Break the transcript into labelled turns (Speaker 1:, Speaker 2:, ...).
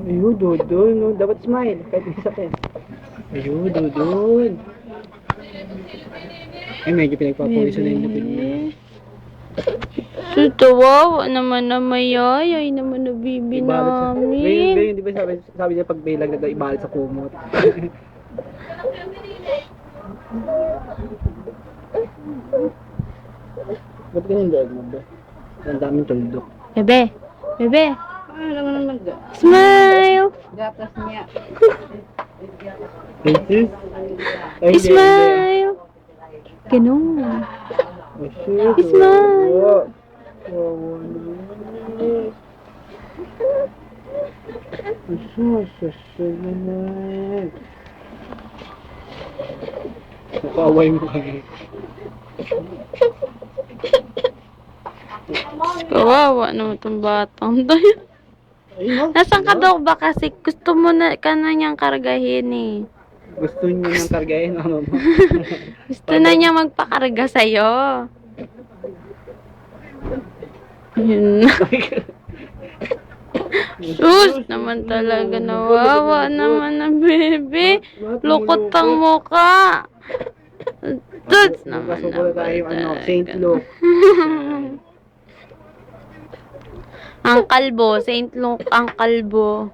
Speaker 1: Ayun, Dudun. No? Dapat smile. Kahit may sakit. Ayun, Dudun. Ay, medyo pinagpapawisan na yung lapit niya.
Speaker 2: Kawawa naman na mayayay naman na bibi
Speaker 1: Ibalot sa...
Speaker 2: namin.
Speaker 1: Ngayon, di ba sabi niya pag bilag na ibalot sa kumot. Ba't ganyan dahil mo ba? Ang daming tuldok.
Speaker 2: Bebe, bebe,
Speaker 3: Ano naman naman
Speaker 2: smile,
Speaker 3: gatas niya.
Speaker 1: Princess?
Speaker 2: smile. Ganun.
Speaker 1: Smile.
Speaker 2: Smile.
Speaker 1: Naman. Nakaway mo kami.
Speaker 2: Kawawa naman itong batang to. Nasaan ka daw ba kasi gusto mo na ka na niyang kargahin eh.
Speaker 1: Gusto niyo nang kargahin, ano mo?
Speaker 2: Gusto na niya magpakarga sa'yo. Yun na. Sus naman talaga, nawawa naman na bebe. Lukot ang mukha. Sus naman na
Speaker 1: tayo, Saint Luke.
Speaker 2: Ang kalbo, Saint Luke ang kalbo.